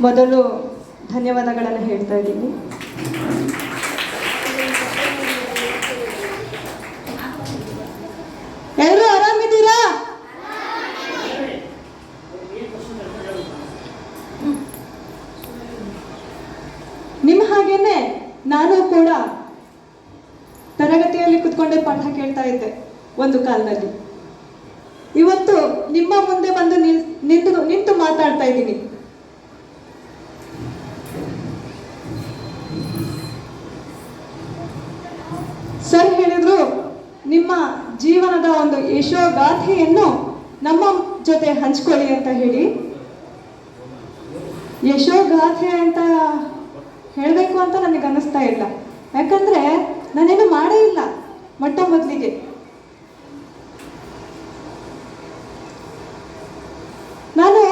ಮೊದಲು ಧನ್ಯವಾದಗಳನ್ನು ಹೇಳ್ತಾ ಇದ್ದೀನಿ. ಎಲ್ಲರೂ ಆರಾಮಿದ್ದೀರಾ? ನಿಮ್ಮ ಹಾಗೇನೆ ನಾನು ಕೂಡ ತರಗತಿಯಲ್ಲಿ ಕುತ್ಕೊಂಡೆ ಪಾಠ ಕೇಳ್ತಾ ಇದ್ದೆ ಒಂದು ಕಾಲದಲ್ಲಿ. ಇವತ್ತು ನಿಮ್ಮ ಮುಂದೆ ಬಂದು ನಿಂತು ಮಾತಾಡ್ತಾ ಇದ್ದೀನಿ. ಸರ್ ಹೇಳಿದ್ರು, ನಿಮ್ಮ ಜೀವನದ ಒಂದು ಯಶೋಗಾಥೆಯನ್ನು ನಮ್ಮ ಜೊತೆ ಹಂಚ್ಕೊಳ್ಳಿ ಅಂತ ಹೇಳಿ. ಯಶೋಗಾಥೆ ಅಂತ ಹೇಳಬೇಕು ಅಂತ ನನಗೆ ಅನ್ನಿಸ್ತಾ ಇಲ್ಲ. ಯಾಕಂದ್ರೆ ನಾನೇನು ಮಾಡೇ ಇಲ್ಲ. ಮೊಟ್ಟ ಮೊದಲಿಗೆ ನಾನು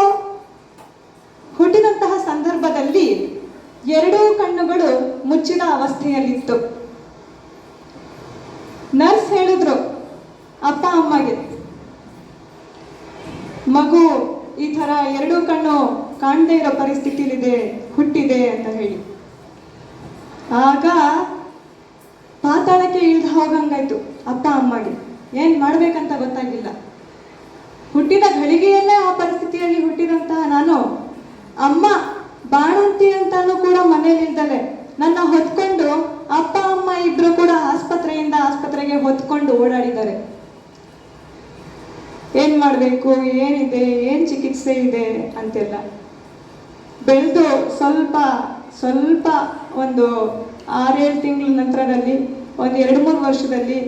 ಹುಟ್ಟಿದಂತಹ ಸಂದರ್ಭದಲ್ಲಿ ಎರಡೂ ಕಣ್ಣುಗಳು ಮುಚ್ಚಿದ ಅವಸ್ಥೆಯಲ್ಲಿತ್ತು. ನರ್ಸ್ ಹೇಳಿದ್ರು ಅಪ್ಪ ಅಮ್ಮಗೆ, ಮಗು ಈ ತರ ಎರಡೂ ಕಣ್ಣು ಕಾಣದೇ ಇರೋ ಪರಿಸ್ಥಿತಿಲಿದೆ, ಹುಟ್ಟಿದೆ ಅಂತ ಹೇಳಿ. ಆಗ ಪಾತಾಳಕ್ಕೆ ಇಳಿದು ಹೋಗಂಗಾಯ್ತು ಅಪ್ಪ ಅಮ್ಮಗೆ. ಏನ್ ಮಾಡ್ಬೇಕಂತ ಗೊತ್ತಾಗಿಲ್ಲ. ಹುಟ್ಟಿದ ಘಳಿಗೆಯಲ್ಲೇ ಆ ಪರಿಸ್ಥಿತಿಯಲ್ಲಿ ಹುಟ್ಟಿದಂತಹ ನಾನು, ಅಮ್ಮ ಬಾಣಂತಿ ಅಂತಾನು ಕೂಡ ಮನೇಲಿಲ್ದಲೆ ನನ್ನ ಹೊತ್ಕೊಂಡು ಅಪ್ಪ ಅಮ್ಮ ಇಬ್ರು ಕೂಡ ಆಸ್ಪತ್ರೆಯಿಂದ ಆಸ್ಪತ್ರೆಗೆ ಹೊತ್ಕೊಂಡು ಓಡಾಡಿದ್ದಾರೆ. ಏನ್ ಮಾಡ್ಬೇಕು, ಏನಿದೆ, ಏನ್ ಚಿಕಿತ್ಸೆ ಇದೆ ಅಂತೆಲ್ಲ. ಬೆಳೆದು ಸ್ವಲ್ಪ ಒಂದು 6-7 ತಿಂಗಳ ನಂತರದಲ್ಲಿ, ಒಂದು 2-3 ವರ್ಷದಲ್ಲಿ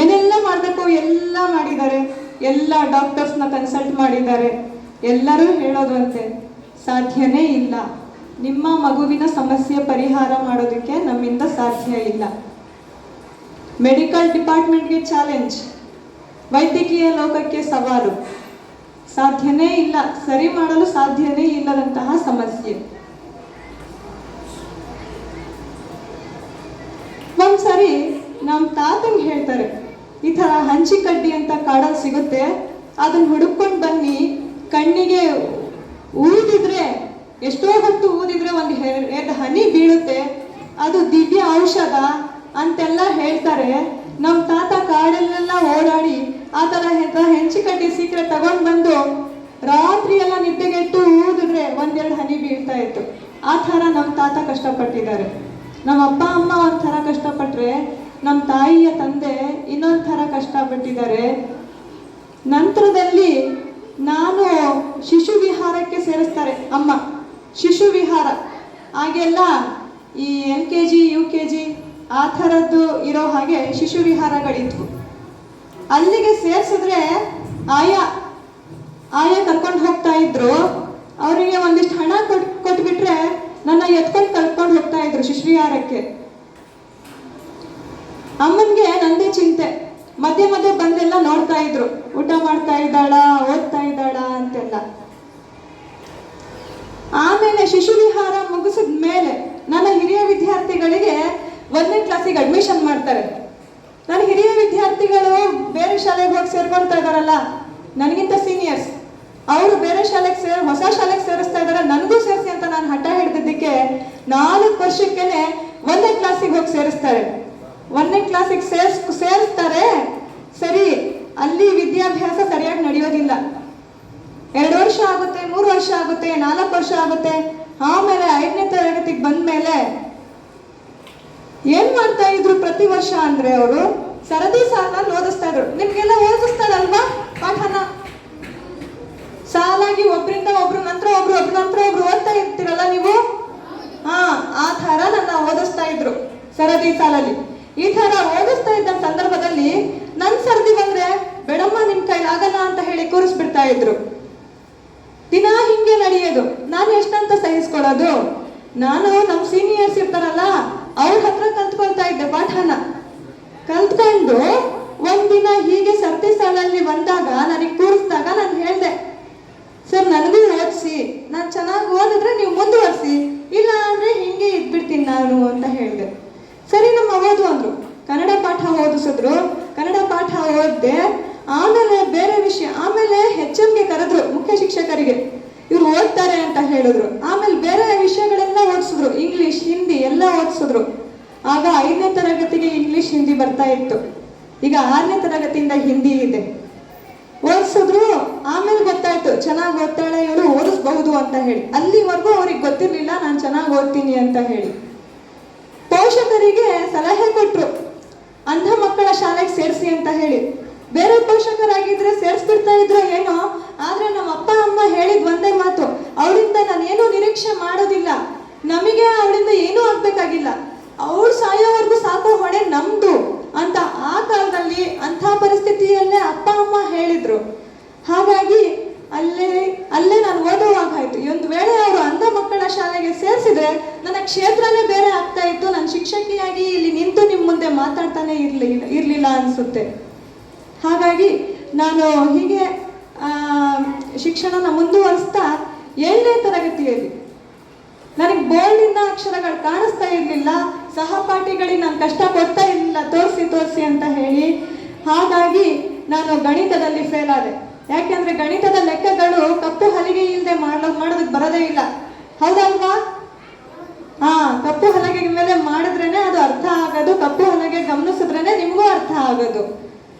ಏನೆಲ್ಲ ಮಾಡಬೇಕು ಎಲ್ಲ ಮಾಡಿದ್ದಾರೆ. ಎಲ್ಲ ಡಾಕ್ಟರ್ಸ್ನ ಕನ್ಸಲ್ಟ್ ಮಾಡಿದ್ದಾರೆ. ಎಲ್ಲರೂ ಹೇಳೋದು ಅಂತೆ, ಸಾಧ್ಯನೇ ಇಲ್ಲ, ನಿಮ್ಮ ಮಗುವಿನ ಸಮಸ್ಯೆ ಪರಿಹಾರ ಮಾಡೋದಕ್ಕೆ ನಮ್ಮಿಂದ ಸಾಧ್ಯ ಇಲ್ಲ. ಮೆಡಿಕಲ್ ಡಿಪಾರ್ಟ್ಮೆಂಟ್ಗೆ ಚಾಲೆಂಜ್, ವೈದ್ಯಕೀಯ ಲೋಕಕ್ಕೆ ಸವಾಲು, ಸಾಧ್ಯನೇ ಇಲ್ಲ, ಸರಿ ಮಾಡಲು ಸಾಧ್ಯನೇ ಇಲ್ಲದಂತಹ ಸಮಸ್ಯೆ. ಒಂದ್ಸರಿ ನಮ್ಮ ತಾತಂಗೆ ಹೇಳ್ತಾರೆ, ಈ ತರ ಹಂಚಿಕಡ್ಡಿ ಅಂತ ಕಾಡಲ್ಲಿ ಸಿಗುತ್ತೆ, ಅದನ್ನ ಹುಡುಕೊಂಡು ಬನ್ನಿ, ಕಣ್ಣಿಗೆ ಊದಿದ್ರೆ, ಎಷ್ಟೋ ಹೊತ್ತು ಊದಿದ್ರೆ ಒಂದು 2 ಹನಿ ಬೀಳುತ್ತೆ, ಅದು ದಿವ್ಯ ಔಷಧ ಅಂತೆಲ್ಲ ಹೇಳ್ತಾರೆ. ನಮ್ಮ ತಾತ ಕಾಡಲ್ಲೆಲ್ಲ ಓಡಾಡಿ ಆ ತರ ಹೆಂಚಿಕಡ್ಡಿ ಸೀಕ್ರೆ ತಗೊಂಡ್ ಬಂದು ರಾತ್ರಿ ಎಲ್ಲ ನಿದ್ದೆಗೆಟ್ಟು ಊದಿದ್ರೆ 1-2 ಹನಿ ಬೀಳ್ತಾ ಇತ್ತು. ಆ ಥರ ನಮ್ಮ ತಾತ ಕಷ್ಟಪಟ್ಟಿದ್ದಾರೆ. ನಮ್ಮ ಅಪ್ಪ ಅಮ್ಮ ಒಂಥರ ಕಷ್ಟಪಟ್ರೆ, ನಮ್ಮ ತಾಯಿಯ ತಂದೆ ಇನ್ನೊಂದು ಥರ ಕಷ್ಟಪಟ್ಟಿದ್ದಾರೆ. ನಂತರದಲ್ಲಿ ನಾನು ಶಿಶು ವಿಹಾರಕ್ಕೆ ಸೇರಿಸ್ತಾರೆ ಅಮ್ಮ. ಶಿಶು ವಿಹಾರ ಆಗೆಲ್ಲ ಈ LKG UKG ಆ ಥರದ್ದು ಇರೋ ಹಾಗೆ ಶಿಶು ವಿಹಾರಗಳಿದ್ವು. ಅಲ್ಲಿಗೆ ಸೇರಿಸಿದ್ರೆ ಆಯಾ ಕರ್ಕೊಂಡು ಹೋಗ್ತಾ ಇದ್ರು. ಅವರಿಗೆ ಒಂದಿಷ್ಟು ಹಣ ಕೊಟ್ಬಿಟ್ರೆ ನನ್ನ ಎತ್ಕೊಂಡು ಕರ್ಕೊಂಡು ಹೋಗ್ತಾ ಇದ್ರು ಶಿಶು ವಿಹಾರಕ್ಕೆ. ಅಮ್ಮನ್ಗೆ ನಂದೇ ಚಿಂತೆ, ಮಧ್ಯೆ ಬಂದೆಲ್ಲ ನೋಡ್ತಾ ಇದ್ರು, ಊಟ ಮಾಡ್ತಾ ಇದ್ದಾಳ, ಓದ್ತಾ ಇದ್ದಾಳ ಅಂತೆಲ್ಲ. ಆಮೇಲೆ ಶಿಶು ವಿಹಾರ ಮುಗಿಸಿದ ಮೇಲೆ ನನ್ನ ಹಿರಿಯ ವಿದ್ಯಾರ್ಥಿಗಳಿಗೆ 1ನೇ ಕ್ಲಾಸಿಗೆ ಅಡ್ಮಿಷನ್ ಮಾಡ್ತಾರೆ. ನನ್ನ ಹಿರಿಯ ವಿದ್ಯಾರ್ಥಿಗಳು ಬೇರೆ ಶಾಲೆಗೆ ಹೋಗಿ ಸೇರ್ಕೊಳ್ತಾ ಇದಾರಲ್ಲ, ನನಗಿಂತ ಸೀನಿಯರ್ಸ್, ಅವರು ಬೇರೆ ಶಾಲೆಗೆ ಹೊಸ ಶಾಲೆಗೆ ಸೇರಿಸ್ತಾ ಇದಾರೆ, ನನಗೂ ಸೇರಿಸಿ ಅಂತ ನಾನು ಹಠ ಹಿಡಿದಿದ್ದಕ್ಕೆ 4 ವರ್ಷಕ್ಕೇನೆ 1ನೇ ಕ್ಲಾಸಿಗೆ ಹೋಗಿ ಸೇರಿಸ್ತಾರೆ. 1ನೇ ಕ್ಲಾಸಿಗೆ ಸೇರಿಸ್ತಾರೆ. ಸರಿ, ಅಲ್ಲಿ ವಿದ್ಯಾಭ್ಯಾಸ ಸರಿಯಾಗಿ ನಡೆಯೋದಿಲ್ಲ. 2 ವರ್ಷ ಆಗುತ್ತೆ, 3 ವರ್ಷ ಆಗುತ್ತೆ, 4 ವರ್ಷ ಆಗುತ್ತೆ. ಆಮೇಲೆ 5ನೇ ತರಗತಿಗೆ ಬಂದ್ಮೇಲೆ ಏನ್ ಮಾಡ್ತಾ ಇದ್ರು ಪ್ರತಿ ವರ್ಷ ಅಂದ್ರೆ, ಅವರು ಸರದಿ ಸಾಲಲ್ಲಿ ಓದಿಸ್ತಾ ಇದ್ರು. ನಿಮ್ಗೆಲ್ಲ ಓದಿಸ್ತಾರಲ್ವಾ ಪಾಠನ, ಸಾಲಾಗಿ ಒಬ್ರಿಂದ ಒಬ್ರು ನಂತರ ಒಬ್ರು ಓದ್ತಾ ಇರ್ತೀರಲ್ಲ ನೀವು. ಆ ತರ ನನ್ನ ಓದಿಸ್ತಾ ಇದ್ರು ಸರದಿ ಸಾಲಲ್ಲಿ. ಈ ತರ ಓದಿಸ್ತಾ ಇದ್ದ ಸಂದರ್ಭದಲ್ಲಿ ನನ್ ಸರದಿ ಬಂದ್ರೆ, ಬೇಡಮ್ಮ ನಿಮ್ ಕೈಲಿ ಆಗಲ್ಲ ಅಂತ ಹೇಳಿ ಕೂರಿಸ್ಬಿಡ್ತಾ ಇದ್ರು. ದಿನ ಹಿಂಗೆ ನಡೆಯೋದು. ನಾನು ಎಷ್ಟಂತ ಸಹಿಸ್ಕೊಳ್ಳೋದು. ನಾನು ನಮ್ಮ ಸೀನಿಯರ್ಸ್ ಇರ್ತಾರಲ್ಲ, ಅವ್ರ ಹತ್ರ ಕಲ್ತ್ಕೊಳ್ತಾ ಇದ್ದೆ ಪಾಠನ. ಕಲ್ತ್ಕೊಂಡು ಒಂದಿನ ಹೀಗೆ ಸರದಿ ಸಾಲಲ್ಲಿ ಬಂದಾಗ, ನನಗೆ ಕೂರಿಸಿದಾಗ ನಾನು ಹೇಳ್ದೆ, ಸರ್ ನನಗೂ ಓದಿಸಿ, ನಾನು ಚೆನ್ನಾಗಿ ಓದಿದ್ರೆ ನೀವು ಮುಂದುವರಿಸಿ, ಇಲ್ಲ ಅಂದ್ರೆ ಹಿಂಗೆ ಇದ್ಬಿಡ್ತೀನಿ ನಾನು ಅಂತ ಹೇಳಿದೆ. ಸರಿ ನಮ್ಮ ಓದು ಅಂದ್ರು. ಕನ್ನಡ ಪಾಠ ಓದಿಸಿದ್ರು. ಕನ್ನಡ ಪಾಠ ಓದ್ದೆ. ಆಮೇಲೆ ಬೇರೆ ವಿಷಯ, ಆಮೇಲೆ HMಗೆ ಕರೆದ್ರು, ಮುಖ್ಯ ಶಿಕ್ಷಕರಿಗೆ. ಇವ್ರು ಓದ್ತಾ ಓದ್ತಾರೆ ಅಂತ ಹೇಳಿದ್ರು. ಆಮೇಲೆ ಬೇರೆ ವಿಷಯಗಳೆಲ್ಲ ಓದಿಸಿದ್ರು, ಇಂಗ್ಲಿಷ್ ಹಿಂದಿ ಎಲ್ಲ ಓದಿಸಿದ್ರು. ಆಗ 5ನೇ ತರಗತಿಗೆ ಇಂಗ್ಲಿಷ್ ಹಿಂದಿ ಬರ್ತಾ ಇತ್ತು. ಈಗ 6ನೇ ತರಗತಿಯಿಂದ ಹಿಂದಿ ಇದೆ. ಓದಿಸಿದ್ರು. ಆಮೇಲೆ ಗೊತ್ತಾಯ್ತು ಚೆನ್ನಾಗಿ ಓದ್ತಾಳೆ ಇವರು, ಓದಿಸ್ಬಹುದು ಅಂತ ಹೇಳಿ. ಅಲ್ಲಿವರೆಗೂ ಅವ್ರಿಗೆ ಗೊತ್ತಿರ್ಲಿಲ್ಲ ನಾನು ಚೆನ್ನಾಗಿ ಓದ್ತೀನಿ ಅಂತ ಹೇಳಿ. ಪೋಷಕರಿಗೆ ಸಲಹೆ ಕೊಟ್ರು, ಅಂಧ ಮಕ್ಕಳ ಶಾಲೆಗೆ ಸೇರಿಸಿ ಅಂತ ಹೇಳಿ. ಬೇರೆ ಪೋಷಕರಾಗಿದ್ರೆ ಸೇರಿಸ್ಬಿಡ್ತಾ ಇದ್ರು ಏನೋ, ಆದ್ರೆ ನಮ್ಮ ಅಪ್ಪ ಅಮ್ಮ ಹೇಳಿದ್ ಒಂದೇ ಮಾತು, ಅವಳಿಂದ ನಾನೇನು ನಿರೀಕ್ಷೆ ಮಾಡೋದಿಲ್ಲ, ನಮಗೆ ಅವಳಿಂದ ಏನೂ ಆಗ್ಬೇಕಾಗಿಲ್ಲ, ಅವಳು ಸಾಯೋವರೆಗೂ ಸಾಕೋ ಹೊಣೆ ನಮ್ದು ಅಂತ ಆ ಕಾಲದಲ್ಲಿ ಅಂಥ ಪರಿಸ್ಥಿತಿಯಲ್ಲೇ ಅಪ್ಪ ಅಮ್ಮ ಹೇಳಿದ್ರು. ಹಾಗಾಗಿ ಅಲ್ಲೇ ನಾನು ಓದುವಾಗಾಯ್ತು. ಒಂದು ವೇಳೆ ಅವರು ಅಂಧ ಮಕ್ಕಳ ಶಾಲೆಗೆ ಸೇರಿಸಿದ್ರೆ ನನ್ನ ಕ್ಷೇತ್ರನೇ ಬೇರೆ ಆಗ್ತಾ ಇತ್ತು, ನಾನು ಶಿಕ್ಷಕಿಯಾಗಿ ಇಲ್ಲಿ ನಿಂತು ನಿಮ್ಮ ಮುಂದೆ ಮಾತಾಡ್ತಾನೆ ಇರ್ಲಿಲ್ಲ ಅನ್ಸುತ್ತೆ. ಹಾಗಾಗಿ ನಾನು ಹೀಗೆ ಶಿಕ್ಷಣನ ಮುಂದುವರಿಸ್ತಾ 7ನೇ ತರಗತಿಯಲ್ಲಿ ನನಗೆ ಬೋರ್ಡಿನ ಅಕ್ಷರಗಳು ಕಾಣಿಸ್ತಾ ಇರಲಿಲ್ಲ, ಸಹಪಾಠಿಗಳಿಗೆ ನಾನು ಕಷ್ಟ ಕೊಡ್ತಾ ಇರಲಿಲ್ಲ ತೋರಿಸಿ ಅಂತ ಹೇಳಿ. ಹಾಗಾಗಿ ನಾನು ಗಣಿತದಲ್ಲಿ ಫೇಲ್ ಆದೆ. ಯಾಕೆಂದ್ರೆ ಗಣಿತದ ಲೆಕ್ಕಗಳು ಕಪ್ಪು ಹಲಿಗೆ ಇಲ್ಲದೆ ಮಾಡೋದಕ್ಕೆ ಬರೋದೇ ಇಲ್ಲ, ಹೌದಲ್ವಾ? ಕಪ್ಪು ಹಲಗೆ ಮೇಲೆ ಮಾಡಿದ್ರೇನೆ ಅದು ಅರ್ಥ ಆಗೋದು, ಕಪ್ಪು ಹಲಗೆ ಗಮನಿಸಿದ್ರೇನೆ ನಿಮಗೂ ಅರ್ಥ ಆಗೋದು.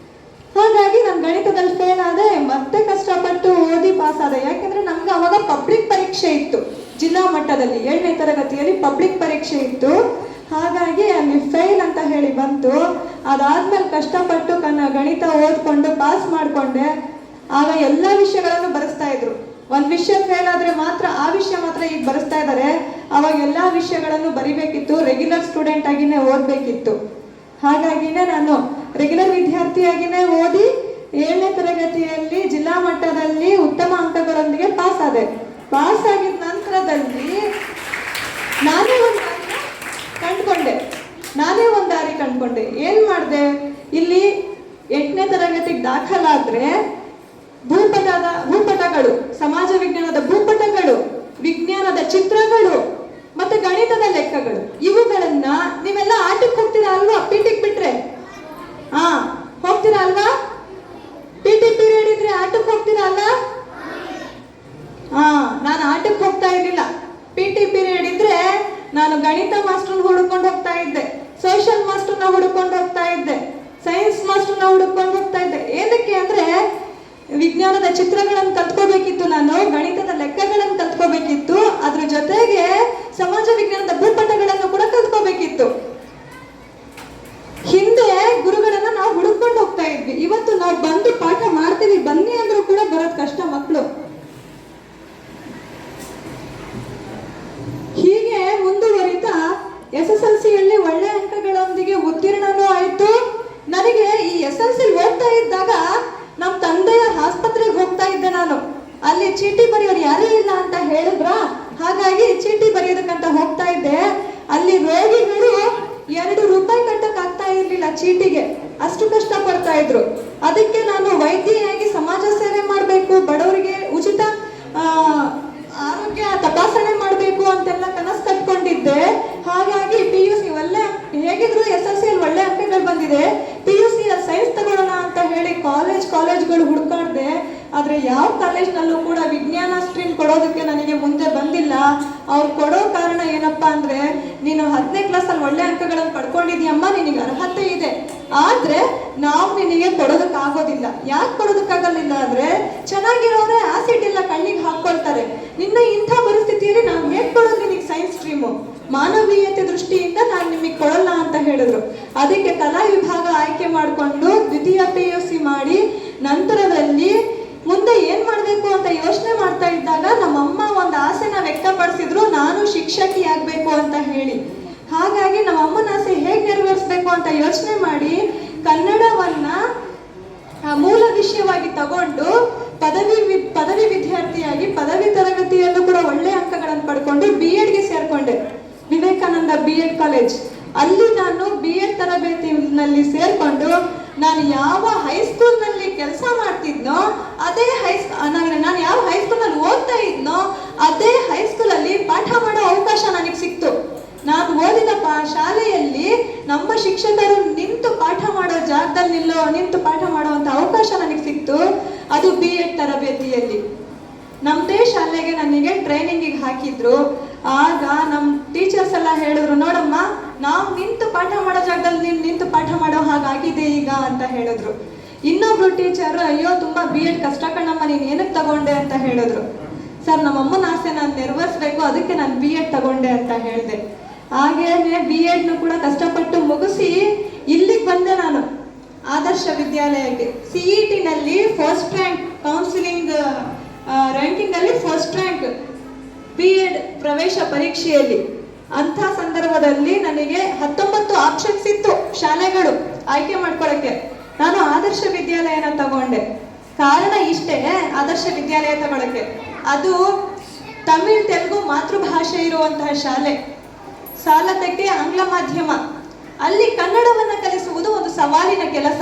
ಹಾಗಾಗಿ ನಾನು ಗಣಿತದಲ್ಲಿ ಫೇಲ್ ಆದೆ. ಮತ್ತೆ ಕಷ್ಟಪಟ್ಟು ಓದಿ ಪಾಸ್ ಆದೆ. ಯಾಕೆಂದ್ರೆ ನಮ್ಗೆ ಅವಾಗ ಪಬ್ಲಿಕ್ ಪರೀಕ್ಷೆ ಇತ್ತು, ಜಿಲ್ಲಾ ಮಟ್ಟದಲ್ಲಿ 7ನೇ ತರಗತಿಯಲ್ಲಿ ಪಬ್ಲಿಕ್ ಪರೀಕ್ಷೆ ಇತ್ತು. ಹಾಗಾಗಿ ಅಲ್ಲಿ ಫೇಲ್ ಅಂತ ಹೇಳಿ ಬಂತು. ಅದಾದ್ಮೇಲೆ ಕಷ್ಟಪಟ್ಟು ಗಣಿತ ಓದ್ಕೊಂಡು ಪಾಸ್ ಮಾಡ್ಕೊಂಡೆ. ಆಗ ಎಲ್ಲ ವಿಷಯಗಳನ್ನು ಬರೆಸ್ತಾ ಇದ್ರು. ಒಂದ್ ವಿಷಯ ಫೇಲ್ ಆದ್ರೆ ಮಾತ್ರ ಆ ವಿಷಯ ಮಾತ್ರ ಈಗ ಬರೆಸ್ತಾ ಇದ್ದಾರೆ. ಅವಾಗ ಎಲ್ಲಾ ವಿಷಯಗಳನ್ನು ಬರಿಬೇಕಿತ್ತು, ರೆಗ್ಯುಲರ್ ಸ್ಟೂಡೆಂಟ್ ಆಗಿನೇ ಓದ್ಬೇಕಿತ್ತು. ಹಾಗಾಗಿನೇ ನಾನು ರೆಗ್ಯುಲರ್ ವಿದ್ಯಾರ್ಥಿಯಾಗಿನೇ ಓದಿ 7ನೇ ತರಗತಿಯಲ್ಲಿ ಜಿಲ್ಲಾ ಮಟ್ಟದಲ್ಲಿ ಉತ್ತಮ ಅಂಕಗಳೊಂದಿಗೆ ಪಾಸ್ ಆದೆ. ಪಾಸ್ ಆಗಿದ ನಂತರದಲ್ಲಿ ನಾನೇ ಒಂದು ದಾರಿ ಕಂಡ್ಕೊಂಡೆ. ಏನ್ ಮಾಡಿದೆ, ಇಲ್ಲಿ 8ನೇ ತರಗತಿಗೆ ದಾಖಲಾದ್ರೆ ಭೂಪಟಗಳು, ಸಮಾಜ ವಿಜ್ಞಾನದ ಭೂಪಟಗಳು, ವಿಜ್ಞಾನದ ಚಿತ್ರಗಳು ಮತ್ತೆ ಗಣಿತದ ಲೆಕ್ಕಗಳು, ಇವುಗಳನ್ನ ನೀವೆಲ್ಲ ಆಟಕ್ಕೆ ಹೋಗ್ತೀರಾ ಅಲ್ವಾ? ಪಿಟಿಗೆ ಬಿಟ್ರೆ ಹೋಗ್ತೀರಾ ಅಲ್ವಾ? ಪಿಟಿ ಪೀರಿಯಡ್ ಇದ್ರೆ ಆಟಕ್ಕೆ ಹೋಗ್ತೀರಾ ಅಲ್ಲ? ನಾನು ಆಟಕ್ಕೆ ಹೋಗ್ತಾ ಇರ್ಲಿಲ್ಲ. ಪಿಟಿ ಪೀರಿಯಡ್ ಇದ್ರೆ ನಾನು ಗಣಿತ ಮಾಸ್ಟರ್ನ ಹುಡುಕೊಂಡು ಹೋಗ್ತಾ ಇದ್ದೆ, ಸೋಷಿಯಲ್ ಮಾಸ್ಟರ್ನ ಹುಡುಕೊಂಡು ಹೋಗ್ತಾ ಇದ್ದೆ, ಸೈನ್ಸ್ ಮಾಸ್ಟರ್ನ ಹುಡುಕೊಂಡು ಹೋಗ್ತಾ ಇದ್ದೆ. ಏನಕ್ಕೆ ಅಂದ್ರೆ ವಿಜ್ಞಾನದ ಚಿತ್ರಗಳನ್ನು ಕಲ್ತ್ಕೋಬೇಕಿತ್ತು, ನಾನು ಗಣಿತದ ಲೆಕ್ಕಗಳನ್ನು ಕಲ್ತ್ಕೋಬೇಕಿತ್ತು, ಅದ್ರ ಜೊತೆಗೆ ಸಮಾಜ ವಿಜ್ಞಾನದ ಭೂಪಟಗಳನ್ನು ಕೂಡ ಕಲ್ತ್ಕೋಬೇಕಿತ್ತು. ಹಿಂದೆ ಗುರುಗಳನ್ನ ನಾವು ಹುಡುಕೊಂಡು ಹೋಗ್ತಾ ಇದ್ವಿ. ಇವತ್ತು ನಾವು ಬಂದು ಪಾಠ ಮಾಡ್ತೀವಿ ಬನ್ನಿ ಅಂದ್ರೂ ಕೂಡ ಬರೋದ್ ಕಷ್ಟ ಮಕ್ಕಳು. ಹೀಗೆ ಮುಂದುವರಿತಾ SSLCಯಲ್ಲಿ ಒಳ್ಳೆ ಅಂಕಗಳೊಂದಿಗೆ ಉತ್ತೀರ್ಣನೂ ಆಯ್ತು. ನನಗೆ ಈ SSLC ಓದ್ತಾ ಇದ್ದಾಗ ನಮ್ಮ ತಂದೆಯ ಆಸ್ಪತ್ರೆಗೆ ಹೋಗ್ತಾ ಇದ್ದೆ ನಾನು. ಅಲ್ಲಿ ಚೀಟಿ ಬರೆಯೋರು ಯಾರೇ ಇಲ್ಲ ಅಂತ ಹೇಳಿದ್ರ, ಹಾಗಾಗಿ ಚೀಟಿ ಬರೆಯೋದಕ್ಕಂತ ಹೋಗ್ತಾ ಇದ್ದೆ. ಅಲ್ಲಿ ರೋಗಿಗಳು 2 ರೂಪಾಯಿ ಕಟ್ಟಕ್ ಆಗ್ತಾ ಇರ್ಲಿಲ್ಲ ಚೀಟಿಗೆ, ಅಷ್ಟು ಕಷ್ಟ ಪಡ್ತಾ ಇದ್ರು. ಅದಕ್ಕೆ ನಾನು ವೈದ್ಯೆಯಾಗಿ ಸಮಾಜ ಸೇವೆ ಮಾಡ್ಬೇಕು, ಬಡವರಿಗೆ ಉಚಿತ ಆರೋಗ್ಯ ತಪಾಸಣೆ ಮಾಡ್ಬೇಕು ಅಂತೆಲ್ಲ ಕನಸು ಕಟ್ಕೊಂಡಿದ್ದೆ. ಹಾಗಾಗಿ PUC ಒಳ್ಳೆ, ಹೇಗಿದ್ರು SSLC ಅಲ್ಲಿ ಒಳ್ಳೆ ಅಂಕಗಳು ಬಂದಿದೆ, PUC ಸೈನ್ಸ್ ತಗೊಳ್ಳೋಣ ಅಂತ ಹೇಳಿ ಕಾಲೇಜ್ಗಳು ಹುಡುಕಾಡ್ದೆ. ಆದ್ರೆ ಯಾವ ಕಾಲೇಜ್ನಲ್ಲೂ ಕೂಡ ವಿಜ್ಞಾನ ಸ್ಟ್ರೀಮ್ ಕೊಡೋದಕ್ಕೆ ನನಗೆ ಮುಂದೆ ಬಂದಿಲ್ಲ. ಅವ್ರು ಕೊಡೋ ಕಾರಣ ಏನಪ್ಪಾ ಅಂದ್ರೆ, ನೀನು 10ನೇ ಕ್ಲಾಸಲ್ಲಿ ಒಳ್ಳೆ ಅಂಕಗಳನ್ನು ಪಡ್ಕೊಂಡಿದ್ಯಮ್ಮ, ನಿನಗೆ ಅರ್ಹತೆ ಇದೆ, ಆದ್ರೆ ನಾವು ನಿನಗೆ ಕೊಡೋದಕ್ಕಾಗೋದಿಲ್ಲ. ಯಾಕೆ ಕೊಡೋದಕ್ಕಾಗಲಿಲ್ಲ ಅಂದ್ರೆ, ಚೆನ್ನಾಗಿರೋರೆ ಆಸಿಡ್ ಎಲ್ಲ ಕಣ್ಣಿಗೆ ಹಾಕೊಳ್ತಾರೆ, ನಿನ್ನ ಇಂಥ ಪರಿಸ್ಥಿತಿಯಲ್ಲಿ ನಾವು ಹೇಗೆ ಕೊಡೋದು ನಿನಗೆ ಸೈನ್ಸ್ ಸ್ಟ್ರೀಮು, ಮಾನವೀಯತೆ ದೃಷ್ಟಿಯಿಂದ ನಾನು ನಿಮಗೆ ಕೊಡಲ್ಲ ಅಂತ ಹೇಳಿದ್ರು. ಅದಕ್ಕೆ ಕಲಾ ವಿಭಾಗ ಆಯ್ಕೆ ಮಾಡಿಕೊಂಡು ದ್ವಿತೀಯ PUC ಮಾಡಿ ನಂತರದಲ್ಲಿ ಮುಂದೆ ಏನ್ ಮಾಡ್ಬೇಕು ಅಂತ ಯೋಚನೆ ಮಾಡ್ತಾ ಇದ್ದಾಗ ನಮ್ಮಮ್ಮ ಒಂದು ಆಸೆನ ವ್ಯಕ್ತಪಡಿಸಿದ್ರು, ನಾನು ಶಿಕ್ಷಕಿ ಆಗ್ಬೇಕು ಅಂತ ಹೇಳಿ. ಹಾಗಾಗಿ ನಮ್ಮ ಅಮ್ಮನ ಆಸೆ ಹೇಗೆ ನೆರವೇರಿಸಬೇಕು ಅಂತ ಯೋಚನೆ ಮಾಡಿ ಕನ್ನಡವನ್ನ ಮೂಲ ವಿಷಯವಾಗಿ ತಗೊಂಡು ಪದವಿ ವಿದ್ಯಾರ್ಥಿಯಾಗಿ ಪದವಿ ತರಗತಿಯಲ್ಲೂ ಕೂಡ ಒಳ್ಳೆ ಅಂಕಗಳನ್ನು ಪಡ್ಕೊಂಡು B.Edಗೆ ಸೇರ್ಕೊಂಡೆ, ವಿವೇಕಾನಂದ B.Ed ಕಾಲೇಜ್. ಅಲ್ಲಿ ನಾನು B.Ed ತರಬೇತಿನಲ್ಲಿ ಸೇರ್ಕೊಂಡು ನಾನು ಯಾವ ಹೈಸ್ಕೂಲ್ ನಲ್ಲಿ ಕೆಲಸ ಮಾಡ್ತಿದ್ನೋ ಅದೇ ನಾನು ಯಾವ ಹೈಸ್ಕೂಲ್ ನಲ್ಲಿ ಓದ್ತಾ ಇದ್ನೋ ಅದೇ ಹೈಸ್ಕೂಲ್ ಅಲ್ಲಿ ಪಾಠ ಮಾಡೋ ಅವಕಾಶ ನನಗೆ ಸಿಕ್ತು. ನಾನು ಓದಿದ ಶಾಲೆಯಲ್ಲಿ ನಮ್ಮ ಶಿಕ್ಷಕರು ನಿಂತು ಪಾಠ ಮಾಡೋ ಜಾಗದಲ್ಲಿ ನಿಂತು ಪಾಠ ಮಾಡುವಂತ ಅವಕಾಶ ನನಗೆ ಸಿಕ್ತು. ಅದು B.Ed ತರಬೇತಿಯಲ್ಲಿ. ನಮ್ಮದೇ ಶಾಲೆಗೆ ನನಗೆ ಟ್ರೈನಿಂಗಿಗೆ ಹಾಕಿದ್ರು. ಆಗ ನಮ್ಮ ಟೀಚರ್ಸ್ ಎಲ್ಲ ಹೇಳಿದ್ರು, ನೋಡಮ್ಮ ನಾವು ನಿಂತು ಪಾಠ ಮಾಡೋ ಜಾಗದಲ್ಲಿ ನೀನು ನಿಂತು ಪಾಠ ಮಾಡೋ ಹಾಗಾಗಿದೆ ಈಗ ಅಂತ ಹೇಳಿದ್ರು. ಇನ್ನೊಬ್ರು ಟೀಚರ್, ಅಯ್ಯೋ ತುಂಬಾ BEd ಕಷ್ಟ ಕಣಮ್ಮ, ನೀನು ಏನಕ್ಕೆ ತಗೊಂಡೆ ಅಂತ ಹೇಳಿದ್ರು. ಸರ್, ನಮ್ಮಮ್ಮನ ಆಸೆ ನಾನು ನೆರವೇರಿಸ್ಬೇಕು, ಅದಕ್ಕೆ ನಾನು BEd ತಗೊಂಡೆ ಅಂತ ಹೇಳಿದೆ. ಹಾಗೇನೆ BEdನು ಕೂಡ ಕಷ್ಟಪಟ್ಟು ಮುಗಿಸಿ ಇಲ್ಲಿಗೆ ಬಂದೆ ನಾನು, ಆದರ್ಶ ವಿದ್ಯಾಲಯಕ್ಕೆ. CET ನಲ್ಲಿ ಫಸ್ಟ್ ರ್ಯಾಂಕ್, ಕೌನ್ಸಿಲಿಂಗ್ ರ್ಯಾಂಕಿಂಗ್ ಅಲ್ಲಿ ಫಸ್ಟ್ ರ್ಯಾಂಕ್ BEd ಪ್ರವೇಶ ಪರೀಕ್ಷೆಯಲ್ಲಿ. ಅಂಥ ಸಂದರ್ಭದಲ್ಲಿ ನನಗೆ 19 ಆಪ್ಷನ್ಸ್ ಇತ್ತು ಶಾಲೆಗಳು ಆಯ್ಕೆ ಮಾಡ್ಕೊಳಕ್ಕೆ. ನಾನು ಆದರ್ಶ ವಿದ್ಯಾಲಯನ ತಗೊಂಡೆ. ಕಾರಣ ಇಷ್ಟೇ, ಆದರ್ಶ ವಿದ್ಯಾಲಯ ತಗೊಳಕ್ಕೆ, ಅದು ತಮಿಳ್ ತೆಲುಗು ಮಾತೃಭಾಷೆ ಇರುವಂತಹ ಶಾಲೆ, ಸಾಲದಕ್ಕೆ ಆಂಗ್ಲ ಮಾಧ್ಯಮ. ಅಲ್ಲಿ ಕನ್ನಡವನ್ನ ಕಲಿಸುವುದು ಒಂದು ಸವಾಲಿನ ಕೆಲಸ.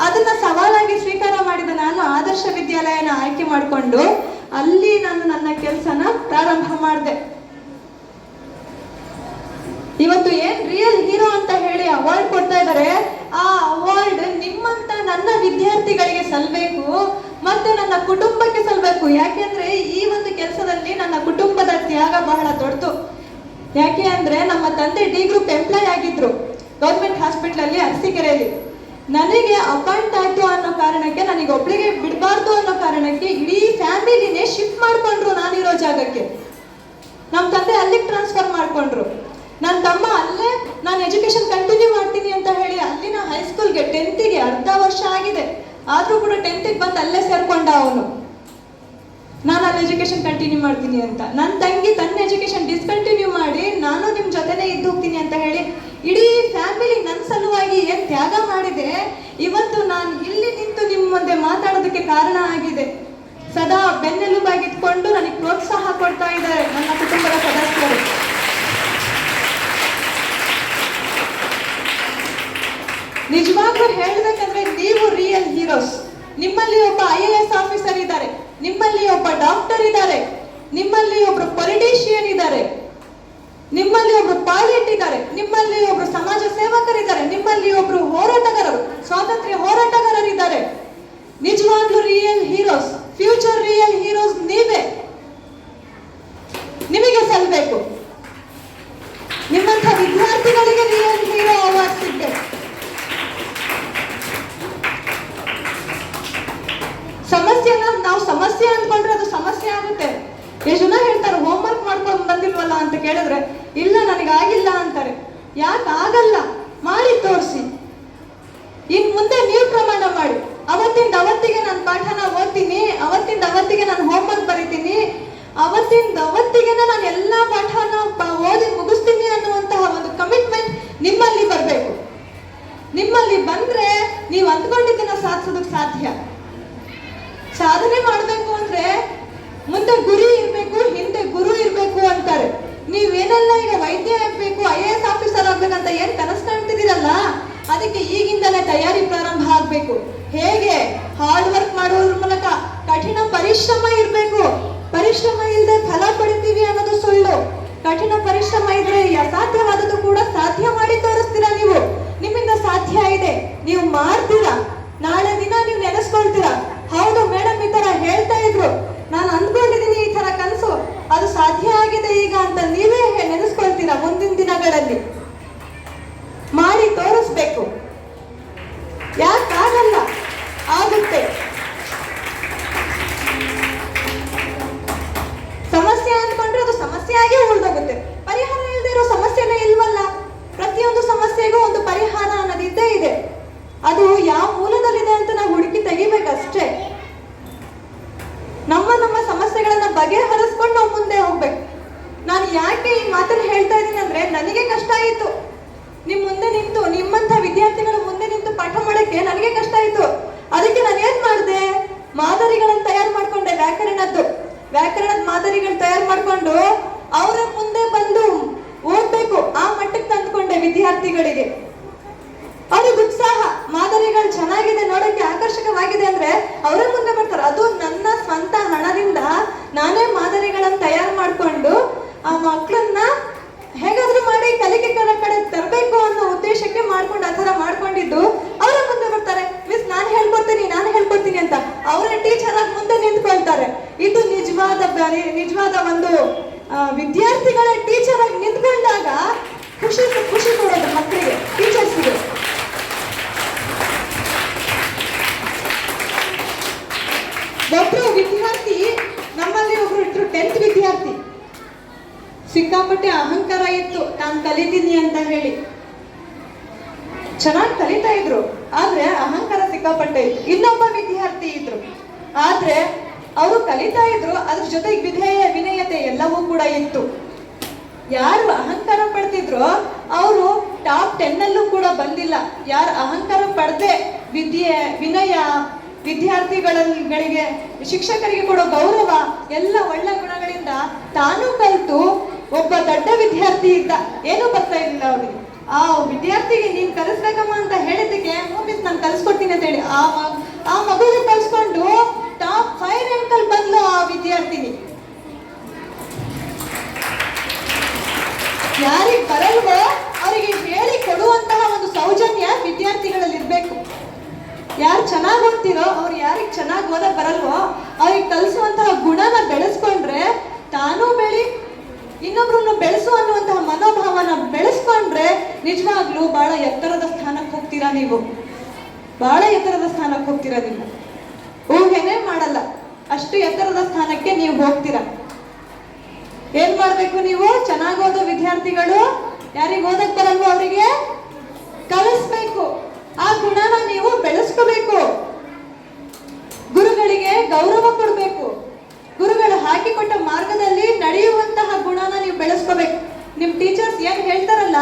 ಅದನ್ನ ಸವಾಲಾಗಿ ಸ್ವೀಕಾರ ಮಾಡಿದ ನಾನು ಆದರ್ಶ ವಿದ್ಯಾಲಯನ ಆಯ್ಕೆ ಮಾಡಿಕೊಂಡು ಅಲ್ಲಿ ನಾನು ನನ್ನ ಕೆಲಸನ ಪ್ರಾರಂಭ ಮಾಡಿದೆ. ಇವತ್ತು ಏನ್ ರಿಯಲ್ ಹೀರೋ ಅಂತ ಹೇಳಿ ಅವಾರ್ಡ್ ಕೊಡ್ತಾ ಇದ್ದಾರೆ, ಆ ಅವಾರ್ಡ್ ನಿಮ್ಮಂತ ನನ್ನ ವಿದ್ಯಾರ್ಥಿಗಳಿಗೆ ಸಲ್ಲಬೇಕು, ಮತ್ತೆ ನನ್ನ ಕುಟುಂಬಕ್ಕೆ ಸಲ್ಲಬೇಕು. ಯಾಕೆಂದ್ರೆ ಈ ಒಂದು ಕೆಲಸದಲ್ಲಿ ನನ್ನ ಕುಟುಂಬದ ತ್ಯಾಗ ಬಹಳ ದೊಡ್ಡದು. ಯಾಕೆ ಅಂದ್ರೆ ನಮ್ಮ ತಂದೆ D ಗ್ರೂಪ್ ಎಂಪ್ಲಾಯ್ ಆಗಿದ್ರು ಗೌರ್ಮೆಂಟ್ ಹಾಸ್ಪಿಟಲ್ ಅಲ್ಲಿ ಅರಸೀಕೆರೆಯಲ್ಲಿ. ನನಗೆ ಅಪಾಯಿಂಟ್ ಆಯ್ತು ಅನ್ನೋ ಕಾರಣಕ್ಕೆ, ನನಗೆ ಒಬ್ಳಿಗೆ ಬಿಡಬಾರ್ದು ಅನ್ನೋ ಕಾರಣಕ್ಕೆ ಇಡೀ ಫ್ಯಾಮಿಲಿನೇ ಶಿಫ್ಟ್ ಮಾಡ್ಕೊಂಡ್ರು ನಾನಿರೋ ಜಾಗಕ್ಕೆ. ನಮ್ಮ ತಂದೆ ಅಲ್ಲಿಗೆ ಟ್ರಾನ್ಸ್ಫರ್ ಮಾಡ್ಕೊಂಡ್ರು. ನನ್ನ ತಮ್ಮ ಅಲ್ಲೇ ನಾನು ಎಜುಕೇಶನ್ ಕಂಟಿನ್ಯೂ ಮಾಡ್ತೀನಿ ಅಂತ ಹೇಳಿ ಅಲ್ಲಿನ ಹೈಸ್ಕೂಲ್ಗೆ 10th ಅರ್ಧ ವರ್ಷ ಆಗಿದೆ, ಆದ್ರೂ ಕೂಡ 10th ಬಂದು ಅಲ್ಲೇ ಸೇರ್ಕೊಂಡ ಅವನು. ನಾನು ಅಲ್ಲಿ ಎಜುಕೇಶನ್ ಕಂಟಿನ್ಯೂ ಮಾಡ್ತೀನಿ ಅಂತ. ನನ್ನ ತಂಗಿ ತನ್ನ ಎಜುಕೇಶನ್ ಡಿಸ್ಕಂಟಿನ್ಯೂ ಮಾಡಿ ನಾನು ನಿಮ್ಮ ಜೊತೆನೇ ಇದ್ದು ಹೋಗ್ತೀನಿ ಅಂತ ಹೇಳಿ ಇಡೀ ಫ್ಯಾಮಿಲಿ ನನ್ನ ಸಲುವಾಗಿ ಏನ್ ತ್ಯಾಗ ಮಾಡಿದೆ, ಇವತ್ತು ನಾನು ಇಲ್ಲಿ ನಿಂತು ನಿಮ್ಮ ಮುಂದೆ ಮಾತಾಡೋದಕ್ಕೆ ಕಾರಣ ಆಗಿದೆ. ಸದಾ ಬೆನ್ನೆಲುಬಾಗಿ ಇಟ್ಕೊಂಡು ನನಗೆ ಪ್ರೋತ್ಸಾಹ ಕೊಡ್ತಾ ಇದ್ದಾರೆ ನನ್ನ ಕುಟುಂಬದ ಸದಸ್ಯರು. ನಿಜವಾಗ್ಲೂ ಹೇಳ್ಬೇಕಂದ್ರೆ ನೀವು ರಿಯಲ್ ಹೀರೋಸ್. ನಿಮ್ಮಲ್ಲಿ ಒಬ್ಬ IAS ಆಫೀಸರ್ ಇದ್ದಾರೆ, ನಿಮ್ಮಲ್ಲಿ ಒಬ್ಬ ಡಾಕ್ಟರ್ ಇದ್ದಾರೆ, ನಿಮ್ಮಲ್ಲಿ ಒಬ್ರು ಪೊಲಿಟಿಷಿಯನ್ ಇದ್ದಾರೆ, ನಿಮ್ಮಲ್ಲಿ ಒಬ್ರು ಪೈಲಟ್ ಇದ್ದಾರೆ, ನಿಮ್ಮಲ್ಲಿ ಒಬ್ರು ಸಮಾಜ ಸೇವಕರಿದ್ದಾರೆ, ನಿಮ್ಮಲ್ಲಿ ಒಬ್ರು ಹೋರಾಟಗಾರರು, ಸ್ವಾತಂತ್ರ್ಯ ಹೋರಾಟಗಾರರಿದ್ದಾರೆ. ನಿಜವಾಗ್ಲೂ real heroes, future real heroes ನೀವೇ. ನಿಮಗೆ ಸಲ್ಲಬೇಕು. ನಿಮ್ಮಂಥ ವಿದ್ಯಾರ್ಥಿಗಳಿಗೆ ರಿಯಲ್ ಹೀರೋ ಅವಾರ್ಡ್ ಸಿಗಬೇಕು. ಸಮಸ್ಯೆನ ನಾವು ಸಮಸ್ಯೆ ಅಂದ್ಕೊಂಡ್ರೆ ಅದು ಸಮಸ್ಯೆ ಆಗುತ್ತೆ. ಎಷ್ಟು ಜನ ಹೇಳ್ತಾರೆ ಹೋಮ್ವರ್ಕ್ ಮಾಡ್ಕೊಂಡು ಬಂದಿಲ್ವಲ್ಲ ಅಂತ ಕೇಳಿದ್ರೆ, ಇಲ್ಲ ನನಗಾಗಿಲ್ಲ ಅಂತಾರೆ. ಯಾಕೆ ಆಗಲ್ಲ, ಮಾಡಿ ತೋರಿಸಿ. ಇನ್ ಮುಂದೆ ನೀವು ಪ್ರಮಾಣ ಮಾಡಿ, ಅವತ್ತಿಂದ ಅವತ್ತಿಗೆ ನಾನು ಪಾಠನ ಓದ್ತೀನಿ, ಅವತ್ತಿಂದ ಅವತ್ತಿಗೆ ನಾನು ಹೋಮ್ವರ್ಕ್ ಬರೀತೀನಿ, ಅವತ್ತಿಂದ ಅವತ್ತಿಗೆ ನಾನು ಎಲ್ಲಾ ಪಾಠನ ಓದಿ ಮುಗಿಸ್ತೀನಿ ಅನ್ನುವಂತಹ ಒಂದು ಕಮಿಟ್ಮೆಂಟ್ ನಿಮ್ಮಲ್ಲಿ ಬರಬೇಕು. ನಿಮ್ಮಲ್ಲಿ ಬಂದ್ರೆ ನೀವು ಅಂದ್ಕೊಂಡಿದ್ದನ್ನ ಸಾಧಿಸೋದಕ್ಕೆ ಸಾಧ್ಯ. ಸಾಧನೆ ಮಾಡ್ಬೇಕು ಅಂದ್ರೆ ಮುಂದೆ ಗುರಿ ಇರ್ಬೇಕು, ಹಿಂದೆ ಗುರು ಇರ್ಬೇಕು ಅಂತಾರೆ. ನೀವೇನೆಲ್ಲ ಈಗ ವೈದ್ಯ ಆಗ್ಬೇಕು, IAS ಆಫೀಸರ್ ಆಗ್ಬೇಕಂತ ಏನ್ ಕನಸು ಕಾಣ್ತಿದ್ದೀರಲ್ಲ, ಅದಕ್ಕೆ ಈಗಿಂದಲೇ ತಯಾರಿ ಪ್ರಾರಂಭ ಆಗ್ಬೇಕು. ಹೇಗೆ? ಹಾರ್ಡ್ ವರ್ಕ್ ಮಾಡೋದ್ರ ಮೂಲಕ. ಕಠಿಣ ಪರಿಶ್ರಮ ಇರ್ಬೇಕು. ಪರಿಶ್ರಮ ಇಲ್ಲದೆ ಫಲ ಪಡಿತೀವಿ ಅನ್ನೋದು ಸುಳ್ಳು. ಕಠಿಣ ಪರಿಶ್ರಮ ಇದ್ರೆ ಅಸಾಧ್ಯವಾದದ್ದು ಕೂಡ ಸಾಧ್ಯ ಮಾಡಿ ತೋರಿಸ್ತೀರಾ ನೀವು. ನಿಮ್ಮಿಂದ ಸಾಧ್ಯ ಇದೆ, ನೀವು ಮಾಡ್ತೀರಾ. ನಾಳೆ ದಿನ ನೀವು ನೆನೆಸ್ಕೊಳ್ತೀರಾ, ಹೌದು ಮೇಡಮ್ ಈ ತರ ಹೇಳ್ತಾ ಇದ್ರು, ನಾನು ಅಂದ್ಕೊಂಡಿದ್ದೀನಿ ಈ ತರ ಕನಸು, ಅದು ಸಾಧ್ಯ ಆಗಿದೆ ಈಗ ಅಂತ ನೀವೇ ನೆನೆಸ್ಕೊಳ್ತೀರಾ. ಮುಂದಿನ ದಿನಗಳಲ್ಲಿ ಮಾಡಿ ತೋರಿಸ್ಬೇಕು. ಯಾಕಾಗಲ್ಲ, ಆಗುತ್ತೆ. ಸಮಸ್ಯೆ ಅಂದ್ಕೊಂಡ್ರೆ ಅದು ಸಮಸ್ಯೆ ಆಗೇ ಉಳ್ದೋಗುತ್ತೆ. ಪರಿಹಾರ ಇಲ್ಲದೆ ಇರೋ ಸಮಸ್ಯೆನೇ ಇಲ್ವಲ್ಲ. ಪ್ರತಿಯೊಂದು ಸಮಸ್ಯೆಗೂ ಒಂದು ಪರಿಹಾರ ಅನ್ನೋದಿದ್ದೇ ಇದೆ. ಅದು ಯಾವ ಮೂಲದಲ್ಲಿದೆ ಅಂತ ನಾವು ಹುಡುಕಿ ತೆಗಿಬೇಕಷ್ಟೇ. ನಮ್ಮ ಸಮಸ್ಯೆಗಳನ್ನ ಬಗೆಹರಿಸ್ಕೊಂಡು ನಾವು ಮುಂದೆ ಹೋಗ್ಬೇಕು. ನಾನು ಯಾಕೆ ಈ ಮಾತನ್ನ ಹೇಳ್ತಾ ಇದ್ದೀನಿ ಅಂದ್ರೆ, ನನಗೆ ಕಷ್ಟ ಆಯಿತು ನಿಮ್ ಮುಂದೆ ನಿಂತು, ನಿಮ್ಮಂತ ವಿದ್ಯಾರ್ಥಿಗಳ ಮುಂದೆ ನಿಂತು ಪಾಠ ಮಾಡಕ್ಕೆ ನನಗೆ ಕಷ್ಟ ಆಯ್ತು. ಅದಕ್ಕೆ ನಾನು ಏನ್ ಮಾಡಿದೆ, ಮಾದರಿಗಳನ್ನ ತಯಾರು ಮಾಡ್ಕೊಂಡೆ. ವ್ಯಾಕರಣದ ಮಾದರಿಗಳು ತಯಾರು ಮಾಡ್ಕೊಂಡು ಅವರ ಮುಂದೆ ಬಂದು ಓದ್ಬೇಕು ಆ ಮಟ್ಟಕ್ಕೆ ತಂದ್ಕೊಂಡೆ ವಿದ್ಯಾರ್ಥಿಗಳಿಗೆ. ಅವ್ರಿಗೆ ಉತ್ಸಾಹ, ಮಾದರಿಗಳು ಚೆನ್ನಾಗಿದೆ, ನೋಡಕ್ಕೆ ಆಕರ್ಷಕವಾಗಿದೆ ಅಂದ್ರೆ ಅವರೇ ಮುಂದೆ ಬರ್ತಾರೆ. ಅದು ನನ್ನ ಸ್ವಂತ ಹಣದಿಂದ ನಾನೇ ಮಾದರಿಗಳನ್ನ ತಯಾರು ಮಾಡ್ಕೊಂಡು ಆ ಮಕ್ಕಳನ್ನ ಹೇಗಾದ್ರೂ ಮಾಡಿ ಕಲಿಕೆ ಕಡೆ ತರಬೇಕು ಅನ್ನೋ ಉದ್ದೇಶಕ್ಕೆ ಮಾಡ್ಕೊಂಡು ಆ ಥರ ಮಾಡ್ಕೊಂಡಿದ್ದು ಅವರೇ ಮುಂದೆ ಬರ್ತಾರೆ. ಮಿಸ್ ನಾನು ಹೇಳ್ಕೊಡ್ತೀನಿ ಅಂತ ಅವರ ಟೀಚರ್ ಆಗಿ ಮುಂದೆ ನಿಂತ್ಕೊಳ್ತಾರೆ. ಇದು ನಿಜವಾದ ಒಂದು ವಿದ್ಯಾರ್ಥಿಗಳ ಟೀಚರ್ ಆಗಿ ನಿಂತ್ಕೊಂಡಾಗ ಖುಷಿ ಕೊಡೋದು ಮಕ್ಕಳಿಗೆ, ಟೀಚರ್ಸ್ಗೆ. ಒಬ್ರು ವಿದ್ಯಾರ್ಥಿ ನಮ್ಮಲ್ಲಿ ಒಬ್ರು ಇದ್ರು, 10th ವಿದ್ಯಾರ್ಥಿ. ಸಿಕ್ಕಾಪಟ್ಟೆ ಅಹಂಕಾರ ಇತ್ತು, ನಾನು ಕಲಿತೀನಿ ಅಂತ ಹೇಳಿ. ಚೆನ್ನಾಗಿ ಕಲಿತಾ ಇದ್ರು, ಆದ್ರೆ ಅಹಂಕಾರ ಸಿಕ್ಕಾಪಟ್ಟೆ ಇತ್ತು. ಇನ್ನೊಬ್ಬ ವಿದ್ಯಾರ್ಥಿ ಇದ್ರು, ಆದ್ರೆ ಅವರು ಕಲಿತಾ ಇದ್ರು, ಅದ್ರ ಜೊತೆಗೆ ವಿನಯತೆ ಎಲ್ಲವೂ ಕೂಡ ಇತ್ತು. ಯಾರು ಅಹಂಕಾರ ಪಡ್ತಿದ್ರು ಅವರು ಟಾಪ್ 10 ಅಲ್ಲೂ ಕೂಡ ಬಂದಿಲ್ಲ. ಯಾರು ಅಹಂಕಾರ ಪಡದೆ ವಿನಯ, ವಿದ್ಯಾರ್ಥಿಗಳಿಗೆ ಶಿಕ್ಷಕರಿಗೆ ಕೊಡೋ ಗೌರವ ಎಲ್ಲ ಒಳ್ಳೆ ಗುಣಗಳಿಂದ ತಾನು ಕಲಿತು ಒಬ್ಬ ದೊಡ್ಡ ವಿದ್ಯಾರ್ಥಿ ಇದ್ದ, ಏನೂ ಬರ್ತಾ ಇರಲಿಲ್ಲ ಅವನಿಗೆ. ಆ ವಿದ್ಯಾರ್ಥಿಗೆ ನೀನ್ ಕಲಿಸ್ಬೇಕಮ್ಮ ಅಂತ ಹೇಳಿದ್ದಕ್ಕೆ ಮಿಸ್ ನಾನು ಕಲಿಸ್ಕೊಡ್ತೀನಿ ಅಂತ ಹೇಳಿ ಆ ಮಗುವಿಗೆ ಕಲಿಸ್ಕೊಂಡು ಟಾಪ್ 5 ರ್ಯಾಂಕ್ ಅಲ್ಲಿ ಬಂದ್ಲು ಆ ವಿದ್ಯಾರ್ಥಿನಿ. ಯಾರಿಗೆ ಬರಲ್ವೋ ಅವರಿಗೆ ಹೇಳಿ ಕೊಡುವಂತಹ ಒಂದು ಸೌಜನ್ಯ ವಿದ್ಯಾರ್ಥಿಗಳಲ್ಲಿ ಇರ್ಬೇಕು. ಯಾರು ಚೆನ್ನಾಗಿ ಓದ್ತಿರೋ ಅವ್ರು ಯಾರಿಗೆ ಚೆನ್ನಾಗಿ ಓದಕ್ ಬರಲ್ವೋ ಅವ್ರಿಗೆ ಕಲಿಸುವಂತಹ ಗುಣನ ಬೆಳೆಸ್ಕೊಂಡ್ರೆ ತಾನೂ ಬೆಳಿ, ಇನ್ನೊಬ್ರನ್ನು ಬೆಳೆಸು ಅನ್ನುವಂತಹ ಮನೋಭಾವನ ಬೆಳೆಸ್ಕೊಂಡ್ರೆ ನಿಜವಾಗ್ಲೂ ಬಹಳ ಎತ್ತರದ ಸ್ಥಾನಕ್ಕೆ ಹೋಗ್ತೀರಾ ನೀವು. ಊಹೆನೆ ಮಾಡಲ್ಲ, ಅಷ್ಟು ಎತ್ತರದ ಸ್ಥಾನಕ್ಕೆ ನೀವು ಹೋಗ್ತೀರಾ. ಏನ್ ಮಾಡ್ಬೇಕು ನೀವು? ಚೆನ್ನಾಗಿ ಓದೋ ವಿದ್ಯಾರ್ಥಿಗಳು ಯಾರಿಗೆ ಓದಕ್ ಬರಲ್ವೋ ಅವರಿಗೆ ಕಲಿಸ್ಬೇಕು, ಆ ಗುಣನ ನೀವು ಬೆಳೆಸ್ಕೋಬೇಕು. ಗುರುಗಳಿಗೆ ಗೌರವ ಕೊಡ್ಬೇಕು, ಗುರುಗಳು ಹಾಕಿಕೊಟ್ಟ ಮಾರ್ಗದಲ್ಲಿ ನಡೆಯುವಂತಹ ಗುಣನ ನೀವು ಬೆಳೆಸ್ಕೋಬೇಕು. ನಿಮ್ ಟೀಚರ್ಸ್ ಏನ್ ಹೇಳ್ತಾರಲ್ಲ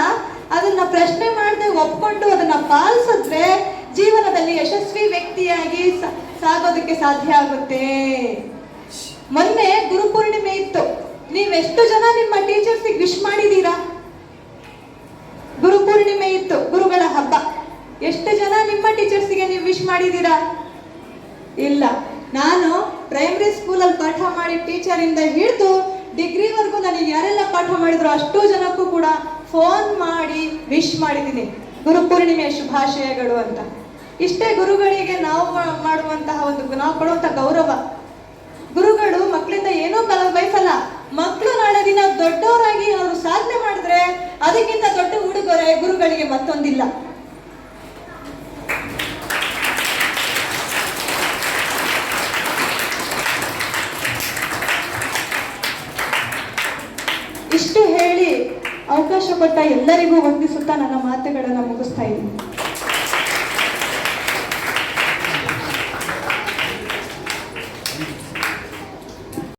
ಅದನ್ನ ಪ್ರಶ್ನೆ ಮಾಡದೆ ಒಪ್ಕೊಂಡು ಅದನ್ನ ಪಾಲಿಸಿದ್ರೆ ಜೀವನದಲ್ಲಿ ಯಶಸ್ವಿ ವ್ಯಕ್ತಿಯಾಗಿ ಸಾಗೋದಕ್ಕೆ ಸಾಧ್ಯ ಆಗುತ್ತೆ. ಮೊನ್ನೆ ಗುರುಪೂರ್ಣಿಮೆ ಇತ್ತು, ನೀವೆಷ್ಟು ಜನ ನಿಮ್ಮ ಟೀಚರ್ಸಿಗೆ ವಿಶ್ ಮಾಡಿದೀರಾ? ಗುರುಪೂರ್ಣಿಮೆ ಇತ್ತು, ಗುರುಗಳ ಹಬ್ಬ. ಎಷ್ಟು ಜನ ನಿಮ್ಮ ಟೀಚರ್ಸಿಗೆ ನೀವು ವಿಶ್ ಮಾಡಿದೀರಾ? ಇಲ್ಲ. ನಾನು ಪ್ರೈಮರಿ ಸ್ಕೂಲಲ್ಲಿ ಪಾಠ ಮಾಡಿ ಟೀಚರ್ ಇಂದ ಹಿಡಿದು ಡಿಗ್ರಿವರೆಗೂ ನನಗೆ ಯಾರೆಲ್ಲ ಪಾಠ ಮಾಡಿದ್ರು ಅಷ್ಟು ಜನಕ್ಕೂ ಕೂಡ ಫೋನ್ ಮಾಡಿ ವಿಶ್ ಮಾಡಿದ್ದೀನಿ, ಗುರುಪೂರ್ಣಿಮೆಯ ಶುಭಾಶಯಗಳು ಅಂತ. ಇಷ್ಟೇ ಗುರುಗಳಿಗೆ ನಾವು ಮಾಡುವಂತಹ ನಾವು ಕೊಡುವಂತಹ ಗೌರವ. ಗುರುಗಳು ಮಕ್ಕಳಿಂದ ಏನೂ ಬಯಸಲ್ಲ. ಮಕ್ಕಳು ನಾಳೆ ದಿನ ದೊಡ್ಡವರಾಗಿ ಅವರು ಸಾಧನೆ ಮಾಡಿದ್ರೆ ಅದಕ್ಕಿಂತ ದೊಡ್ಡ ಉಡುಗೊರೆ ಗುರುಗಳಿಗೆ ಮತ್ತೊಂದಿಲ್ಲ. ಇಷ್ಟು ಹೇಳಿ ಅವಕಾಶ ಕೊಟ್ಟ ಎಲ್ಲರಿಗೂ ವಂದಿಸುತ್ತಾ ನನ್ನ ಮಾತುಗಳನ್ನು ಮುಗಿಸ್ತಾ ಇದ್ದೀನಿ.